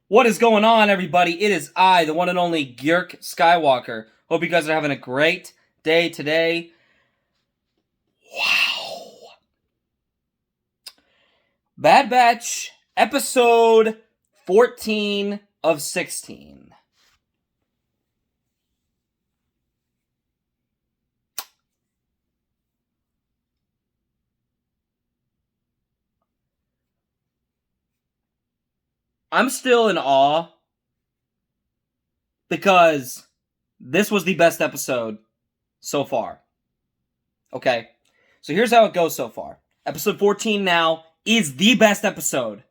What is going on, everybody? It is I, the one and only Gyurk Skywalker. Hope you guys are having a great day today. Wow. Bad Batch, episode 14 of 16. I'm still in awe because this was the best episode so far. Okay, so here's how it goes so far. Episode 14 now is the best episode,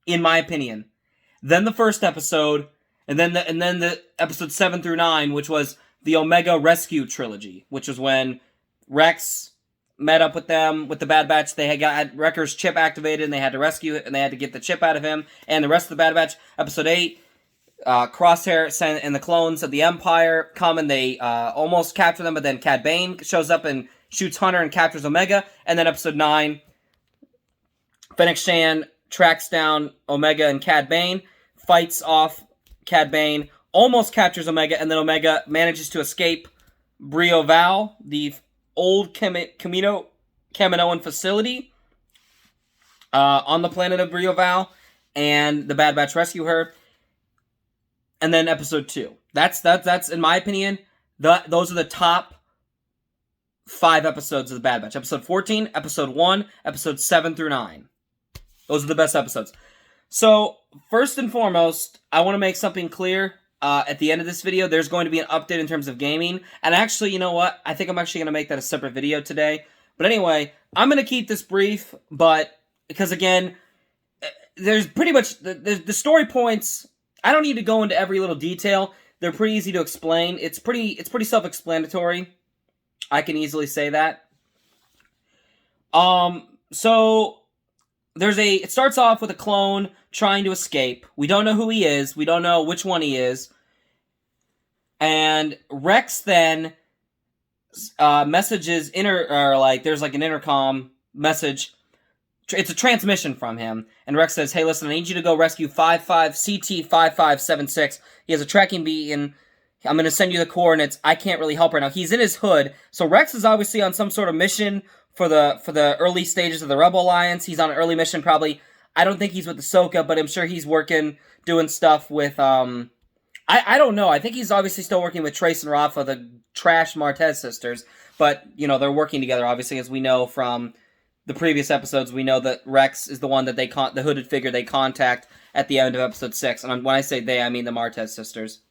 in my opinion. Then the first episode, and then the episode 7 through 9, which was the Omega Rescue trilogy, which was when Rex met up with them, with the Bad Batch. They had got Wrecker's chip activated, and they had to rescue it, and they had to get the chip out of him. And the rest of the Bad Batch, episode 8, Crosshair and the clones of the Empire come, and they almost capture them, but then Cad Bane shows up and shoots Hunter and captures Omega. And then episode 9, Fennec Shand tracks down Omega and Cad Bane, fights off Cad Bane, almost captures Omega, and then Omega manages to escape Brio Val, the old Kaminoan facility on the planet of Brio Val, and the Bad Batch rescue her. And then episode 2. That's in my opinion, those are the top 5 episodes of the Bad Batch. Episode 14, episode 1, episode 7 through 9. Those are the best episodes. So, first and foremost, I want to make something clear. At the end of this video, there's going to be an update in terms of gaming. And actually, you know what? I think I'm actually going to make that a separate video today. But anyway, I'm going to keep this brief, but because again, there's pretty much the story points. I don't need to go into every little detail. They're pretty easy to explain. It's pretty self-explanatory. I can easily say that. So it starts off with a clone trying to escape. We don't know who he is. We don't know which one he is. And Rex then messages there's like an intercom message. It's a transmission from him. And Rex says, hey, listen, I need you to go rescue CT-5576. He has a tracking beacon. I'm going to send you the coordinates. I can't really help right now. He's in his hood. So Rex is obviously on some sort of mission for the early stages of the Rebel Alliance. He's on an early mission probably. I don't think he's with Ahsoka, but I'm sure he's working, doing stuff with, I don't know. I think he's obviously still working with Trace and Rafa, the trash Martez sisters. But, you know, they're working together, obviously, as we know from the previous episodes. We know that Rex is the one that the hooded figure they contact at the end of episode 6. And when I say they, I mean the Martez sisters.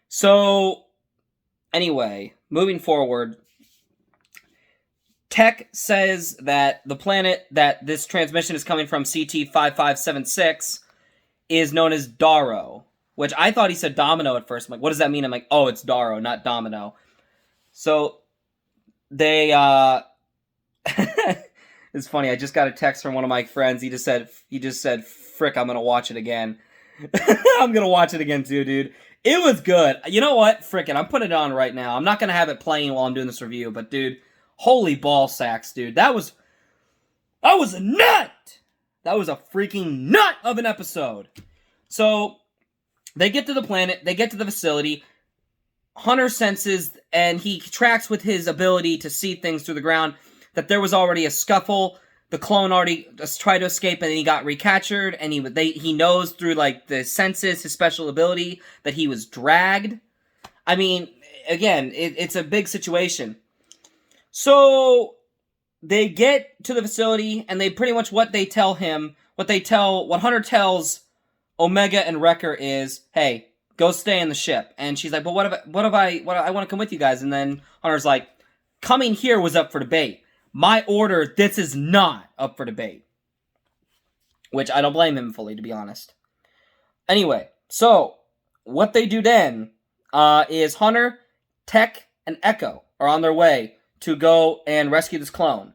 So, anyway, moving forward, Tech says that the planet that this transmission is coming from, CT-5576, is known as Daro, which I thought he said Domino at first. I'm like, what does that mean? I'm like, oh, it's Daro, not Domino. So, they, it's funny, I just got a text from one of my friends. He just said, frick, I'm gonna watch it again. I'm gonna watch it again too, dude. It was good. You know what? Frickin', I'm putting it on right now. I'm not gonna have it playing while I'm doing this review, but dude, holy ball sacks, dude. That was a nut! That was a freaking nut of an episode. So, they get to the planet, they get to the facility. Hunter senses, and he tracks with his ability to see things through the ground, that there was already a scuffle. The clone already tried to escape, and then he got recaptured, and he knows through, like, the senses, his special ability, that he was dragged. I mean, again, it's a big situation. So, they get to the facility, and they pretty much, what Hunter tells Omega and Wrecker is, hey, go stay in the ship. And she's like, but what if I want to come with you guys? And then Hunter's like, coming here was up for debate. My order, this is not up for debate. Which I don't blame him fully, to be honest. Anyway, so, what they do then is Hunter, Tech, and Echo are on their way to go and rescue this clone.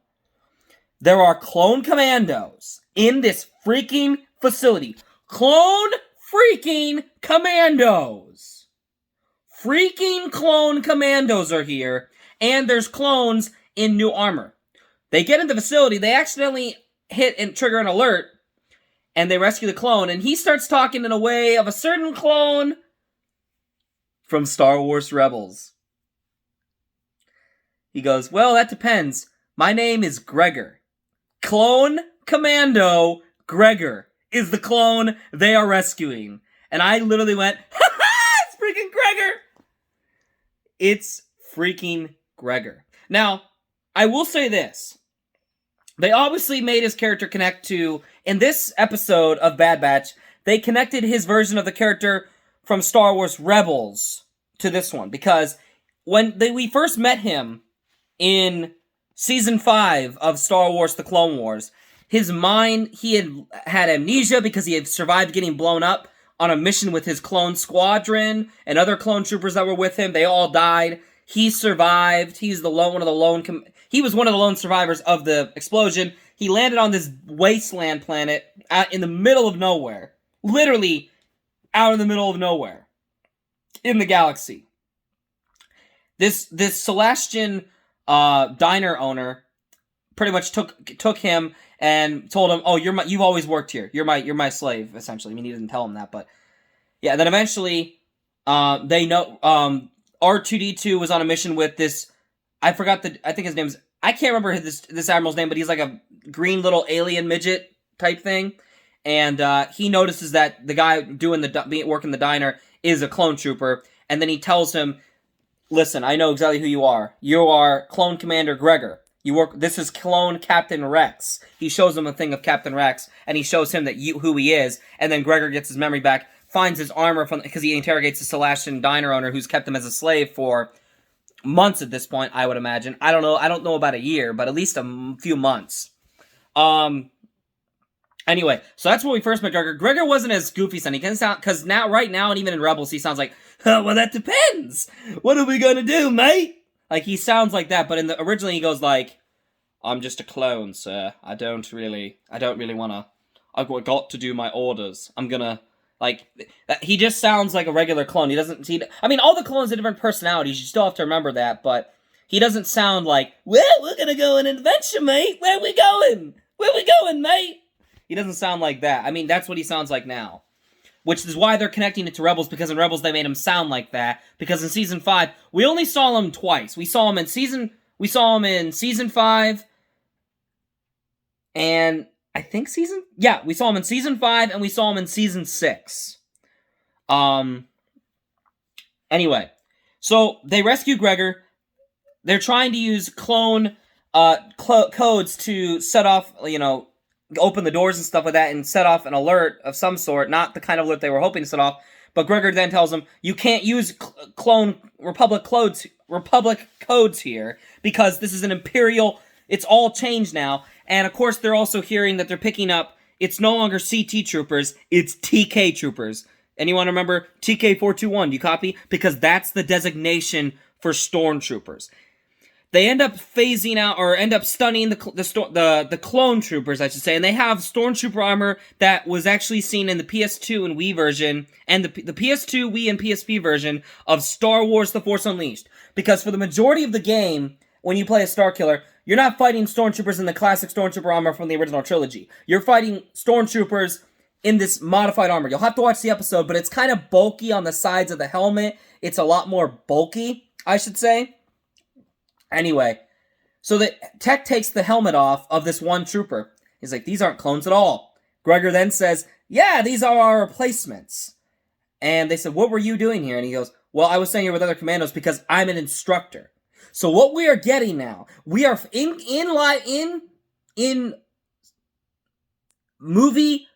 There are clone commandos in this freaking facility. Clone freaking commandos! Freaking clone commandos are here, and there's clones in new armor. They get in the facility, they accidentally hit and trigger an alert, and they rescue the clone, and he starts talking in a way of a certain clone from Star Wars Rebels. He goes, well, that depends. My name is Gregor. Clone Commando Gregor is the clone they are rescuing. And I literally went, ha ha, it's freaking Gregor! It's freaking Gregor. Now, I will say this. They obviously made his character connect to, in this episode of Bad Batch, they connected his version of the character from Star Wars Rebels to this one. Because when we first met him in Season 5 of Star Wars The Clone Wars, his mind, he had amnesia because he had survived getting blown up on a mission with his clone squadron and other clone troopers that were with him. They all died. He survived. He was one of the lone survivors of the explosion. He landed on this wasteland planet in the middle of nowhere. Literally out in the middle of nowhere in the galaxy. This Celestian diner owner pretty much took him and told him, "Oh, you've always worked here. You're my slave." Essentially, I mean, he didn't tell him that, but yeah. And then eventually, they know R2D2 was on a mission with this. I think his name's. I can't remember this admiral's name, but he's like a green little alien midget type thing. And he notices that the guy doing working the diner is a clone trooper, and then he tells him, "Listen, I know exactly who you are. You are Clone Commander Gregor. This is Clone Captain Rex." He shows him a thing of Captain Rex, and he shows him who he is, and then Gregor gets his memory back, finds his armor because he interrogates the Celestian diner owner who's kept him as a slave for months at this point, I would imagine. I don't know about a year, but at least a few months. Anyway, so that's when we first met Gregor. Gregor wasn't as goofy sounding, because right now, and even in Rebels, he sounds like, "Oh, well, that depends. What are we gonna do, mate?" Like, he sounds like that, but originally he goes like, "I'm just a clone, sir. I don't really wanna, I've got to do my orders. I'm gonna," like, he just sounds like a regular clone. I mean, all the clones have different personalities, you still have to remember that, but he doesn't sound like, "Well, we're gonna go on an adventure, mate. Where we going? Where we going, mate?" He doesn't sound like that. I mean, that's what he sounds like now. Which is why they're connecting it to Rebels, because in Rebels they made him sound like that. Because in Season 5, we only saw him twice. We saw him in Season 5, and I think we saw him in Season 5, and we saw him in Season 6. Anyway, so they rescue Gregor. They're trying to use clone codes to set off, open the doors and stuff like that and set off an alert of some sort, not the kind of alert they were hoping to set off. But Gregor then tells them, "You can't use clone Republic codes here because this is an Imperial. It's all changed now." And of course, they're also hearing that they're picking up. It's no longer CT troopers; it's TK troopers. Anyone remember TK-421? Do you copy? Because that's the designation for stormtroopers. They end up phasing out, or end up stunning the clone troopers, I should say, and they have stormtrooper armor that was actually seen in the PS2 and Wii version, and the PS2, Wii, and PSP version of Star Wars: The Force Unleashed. Because for the majority of the game, when you play a Starkiller, you're not fighting stormtroopers in the classic stormtrooper armor from the original trilogy. You're fighting stormtroopers in this modified armor. You'll have to watch the episode, but it's kind of bulky on the sides of the helmet. It's a lot more bulky, I should say. Anyway, so the Tech takes the helmet off of this one trooper. He's like, "These aren't clones at all." Gregor then says, "Yeah, these are our replacements." And they said, "What were you doing here?" And he goes, "Well, I was staying here with other commandos because I'm an instructor." So what we are getting now, we are in movie,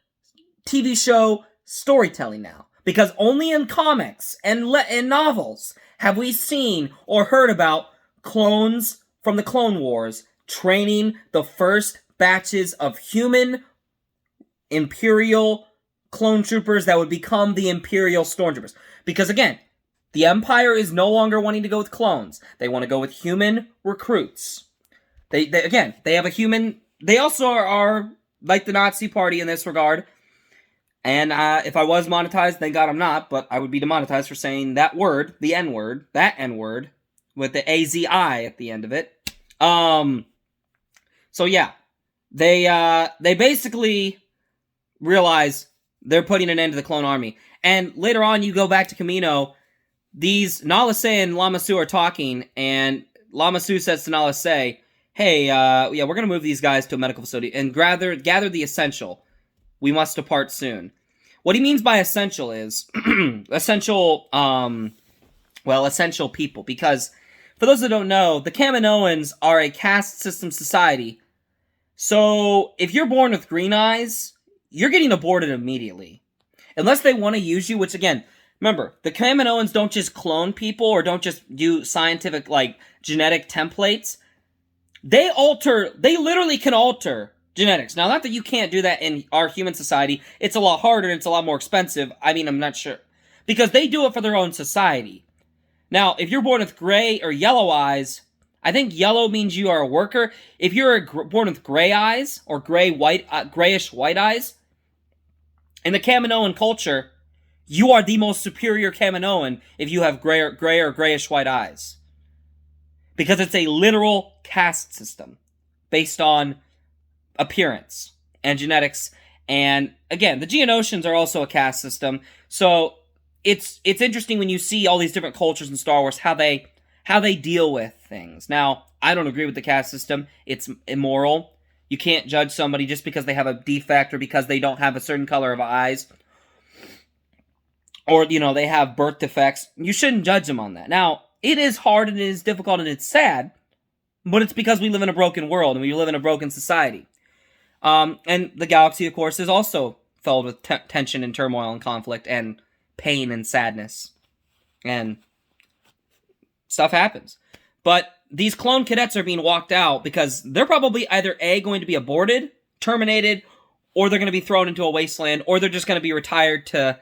TV show storytelling now. Because only in comics and novels have we seen or heard about clones from the Clone Wars training the first batches of human Imperial clone troopers that would become the Imperial stormtroopers. Because again, the Empire is no longer wanting to go with clones. They want to go with human recruits. They have a human. They also are like the Nazi Party in this regard. And if I was monetized, thank God I'm not, but I would be demonetized for saying that word, the N-word, that N-word, with the A-Z-I at the end of it. So yeah. They basically realize they're putting an end to the clone army. And later on, you go back to Kamino, these Nala Se and Lama Su are talking, and Lama Su says to Nala Se, hey, yeah, we're going to move these guys to a medical facility and gather the essential. We must depart soon. What he means by essential is essential people, because for those that don't know, the Kaminoans are a caste system society. So if you're born with green eyes, you're getting aborted immediately. Unless they want to use you, which again, remember, the Kaminoans don't just clone people or don't just do scientific, genetic templates. They literally can alter genetics. Now, not that you can't do that in our human society. It's a lot harder and it's a lot more expensive. I mean, I'm not sure. Because they do it for their own society. Now, if you're born with gray or yellow eyes, I think yellow means you are a worker. If you're born with gray eyes or grayish white eyes, in the Kaminoan culture, you are the most superior Kaminoan if you have gray or grayish white eyes. Because it's a literal caste system based on appearance and genetics. And again, the Geonosians are also a caste system. So it's interesting when you see all these different cultures in Star Wars, how they deal with things. Now, I don't agree with the caste system. It's immoral. You can't judge somebody just because they have a defect or because they don't have a certain color of eyes. Or, they have birth defects. You shouldn't judge them on that. Now, it is hard and it is difficult and it's sad, but it's because we live in a broken world and we live in a broken society. And the galaxy, of course, is also filled with tension and turmoil and conflict and pain and sadness. And stuff happens. But these clone cadets are being walked out because they're probably either A, going to be aborted, terminated, or they're going to be thrown into a wasteland, or they're just going to be retired to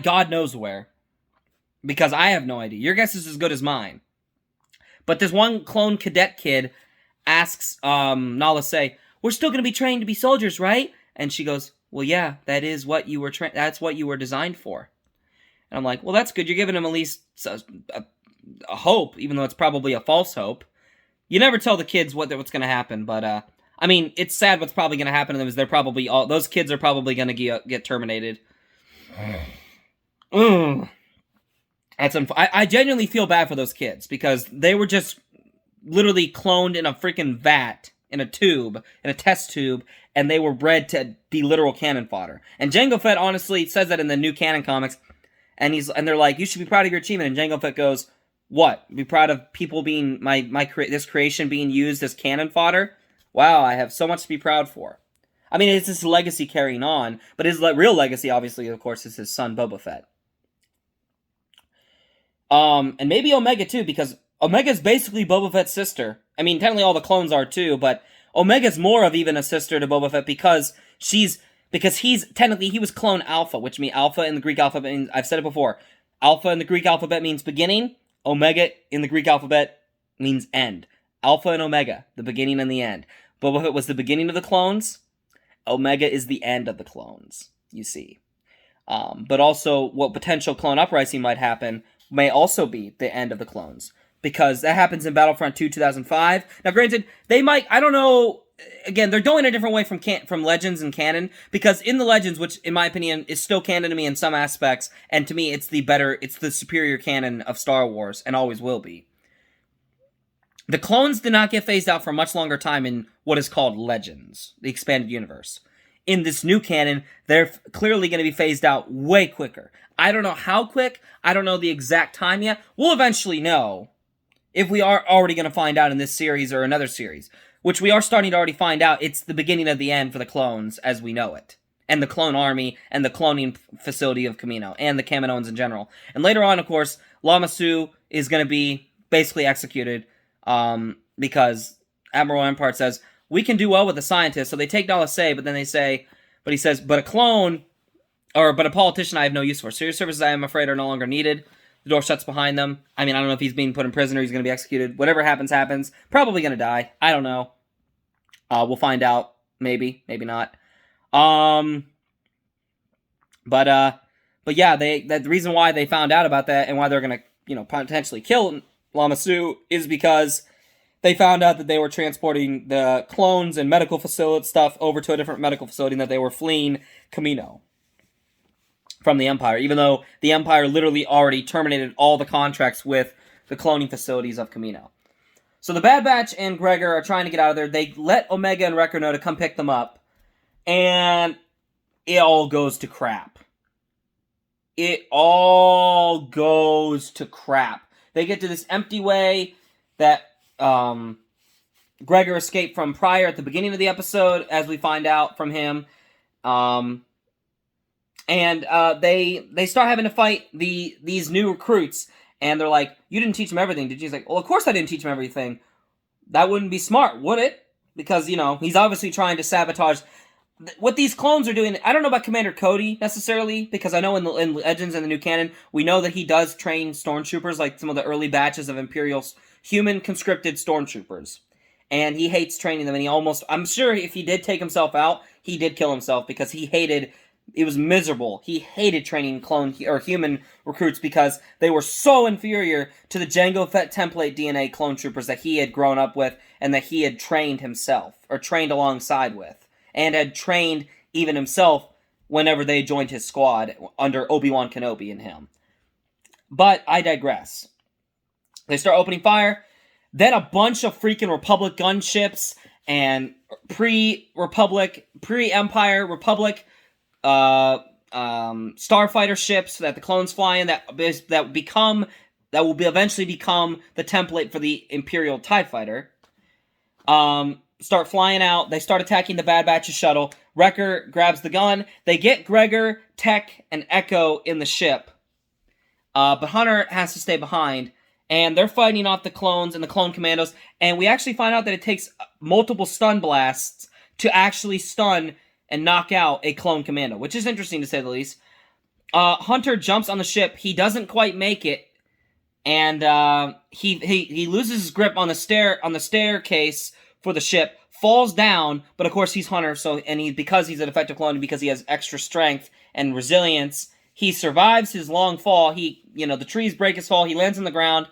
God knows where. Because I have no idea. Your guess is as good as mine. But this one clone cadet kid asks Nala Se, we're still going to be trained to be soldiers, right? And she goes, well, yeah, that is what you were that's what you were designed for. And I'm like, well, that's good. You're giving him at least a hope, even though it's probably a false hope. You never tell the kids what's going to happen, but I mean, it's sad what's probably going to happen to them is those kids are probably going to get terminated. I genuinely feel bad for those kids because they were just literally cloned in a freaking vat, in a test tube, and they were bred to be literal cannon fodder. And Jango Fett honestly says that in the new canon comics, and they're like, you should be proud of your achievement. And Jango Fett goes, what? Be proud of people being this creation being used as cannon fodder? Wow, I have so much to be proud for. I mean, it's his legacy carrying on, but his real legacy, obviously, of course, is his son Boba Fett. And maybe Omega too, because Omega's basically Boba Fett's sister. I mean, technically all the clones are too, but Omega's more of even a sister to Boba Fett because he was clone Alpha, which means Alpha in the Greek alphabet means, I've said it before, Alpha in the Greek alphabet means beginning, Omega in the Greek alphabet means end. Alpha and Omega, the beginning and the end. Boba Fett was the beginning of the clones, Omega is the end of the clones, you see. But also, what potential clone uprising might happen may also be the end of the clones. Because that happens in Battlefront 2 2005. Now, granted, they might, I don't know, again, they're going a different way from Legends and canon, because in the Legends, which in my opinion is still canon to me in some aspects, and to me it's the superior canon of Star Wars, and always will be. The clones did not get phased out for a much longer time in what is called Legends, the expanded universe. In this new canon, they're clearly going to be phased out way quicker. I don't know how quick, I don't know the exact time yet. We'll eventually know, if we are already going to find out in this series or another series, which we are starting to already find out. It's the beginning of the end for the clones as we know it, and the clone army, and the cloning facility of Kamino, and the Kaminoans in general. And later on, of course, Lama Su is going to be basically executed, because Admiral Empart says, we can do well with the scientists, so they take Nala Se, but then he says, but a clone, but a politician I have no use for. So your services, I am afraid, are no longer needed. The door shuts behind them. I mean, I don't know if he's being put in prison or he's going to be executed. Whatever happens, happens. Probably going to die. I don't know. We'll find out. Maybe. Maybe not. But yeah, the reason why they found out about that and why they're going to, potentially kill Lama Su is because they found out that they were transporting the clones and medical facility stuff over to a different medical facility, and that they were fleeing Kamino from the Empire, even though the Empire literally already terminated all the contracts with the cloning facilities of Kamino. So the Bad Batch and Gregor are trying to get out of there. They let Omega and Wrecker know to come pick them up, and it all goes to crap. It all goes to crap. They get to this empty way that Gregor escaped from prior at the beginning of the episode, as we find out from him. And they start having to fight these new recruits, and they're like, "You didn't teach them everything, did you?" He's like, "Well, of course I didn't teach them everything. That wouldn't be smart, would it?" Because, you know, he's obviously trying to sabotage what these clones are doing. I don't know about Commander Cody, necessarily, because I know in Legends and the new canon, we know that he does train stormtroopers, like some of the early batches of Imperial human conscripted stormtroopers. And he hates training them, and I'm sure if he did take himself out, he did kill himself, because he hated, it was miserable. He hated training clone or human recruits because they were so inferior to the Jango Fett template DNA clone troopers that he had grown up with and that he had trained himself, or trained alongside with, and had trained even himself whenever they joined his squad under Obi-Wan Kenobi and him. But I digress. They start opening fire. Then a bunch of freaking Republic gunships and pre-Republic, pre-Empire Republic starfighter ships that the clones fly in that will eventually become the template for the Imperial TIE Fighter. Start flying out. They start attacking the Bad Batch's shuttle. Wrecker grabs the gun. They get Gregor, Tech, and Echo in the ship. But Hunter has to stay behind. And they're fighting off the clones and the clone commandos. And we actually find out that it takes multiple stun blasts to actually stun and knock out a clone commando, which is interesting to say the least. Hunter jumps on the ship. He doesn't quite make it. And he loses his grip on the staircase for the ship, falls down, but of course he's Hunter, because he's an effective clone and because he has extra strength and resilience, he survives his long fall. The trees break his fall, he lands on the ground,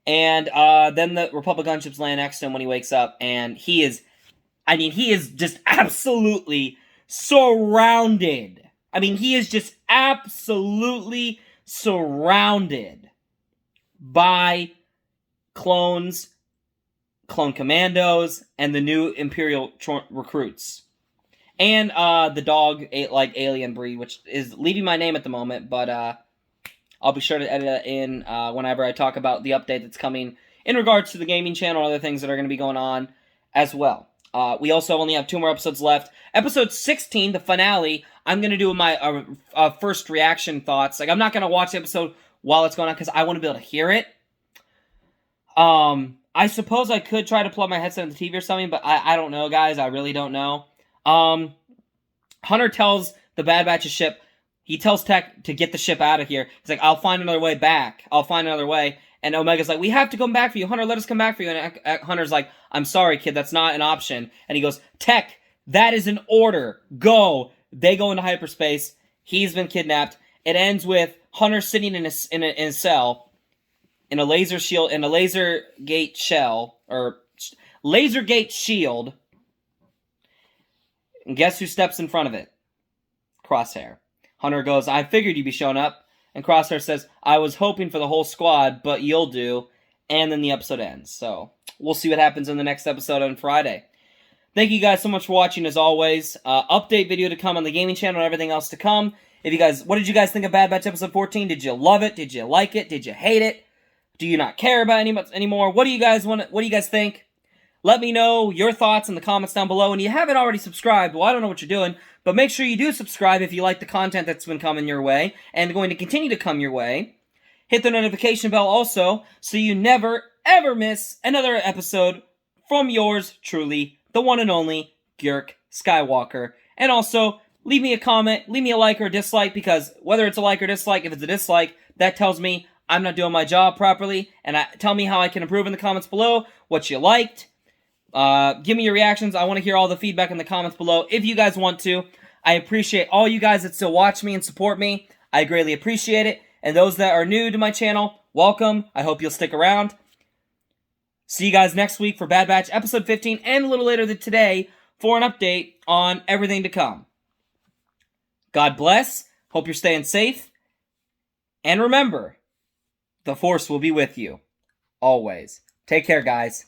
and then the Republic gunships land next to him when he wakes up, and he is just absolutely surrounded. He is just absolutely surrounded by clones, clone commandos, and the new Imperial recruits. And the dog, alien breed, which is leaving my name at the moment, but I'll be sure to edit it in whenever I talk about the update that's coming in regards to the gaming channel and other things that are going to be going on as well. We also only have 2 more episodes left. Episode 16, the finale, I'm going to do my first reaction thoughts. I'm not going to watch the episode while it's going on because I want to be able to hear it. I suppose I could try to plug my headset on the TV or something, but I don't know, guys. I really don't know. Hunter tells the Bad Batch's ship, he tells Tech to get the ship out of here. He's like, I'll find another way back. I'll find another way. And Omega's like, we have to come back for you. Hunter, let us come back for you. And Hunter's like, I'm sorry, kid. That's not an option. And he goes, Tech, that is an order. Go. They go into hyperspace. He's been kidnapped. It ends with Hunter sitting in a cell in a laser shield, in a laser gate shell, or laser gate shield. And guess who steps in front of it? Crosshair. Hunter goes, I figured you'd be showing up. And Crosshair says, I was hoping for the whole squad, but you'll do. And then the episode ends. So, we'll see what happens in the next episode on Friday. Thank you guys so much for watching, as always. Update video to come on the gaming channel and everything else to come. What did you guys think of Bad Batch episode 14? Did you love it? Did you like it? Did you hate it? Do you not care about it anymore? What do you guys think? Let me know your thoughts in the comments down below. And you haven't already subscribed, well, I don't know what you're doing, but make sure you do subscribe if you like the content that's been coming your way and going to continue to come your way. Hit the notification bell also so you never, ever miss another episode from yours truly, the one and only Gyurk Skywalker. And also, leave me a comment, leave me a like or a dislike, because whether it's a like or dislike, if it's a dislike, that tells me I'm not doing my job properly, and tell me how I can improve in the comments below, what you liked. Give me your reactions. I want to hear all the feedback in the comments below if you guys want to. I appreciate all you guys that still watch me and support me. I greatly appreciate it. And those that are new to my channel, welcome. I hope you'll stick around. See you guys next week for Bad Batch episode 15 and a little later than today for an update on everything to come. God bless. Hope you're staying safe. And remember, the Force will be with you. Always. Take care, guys.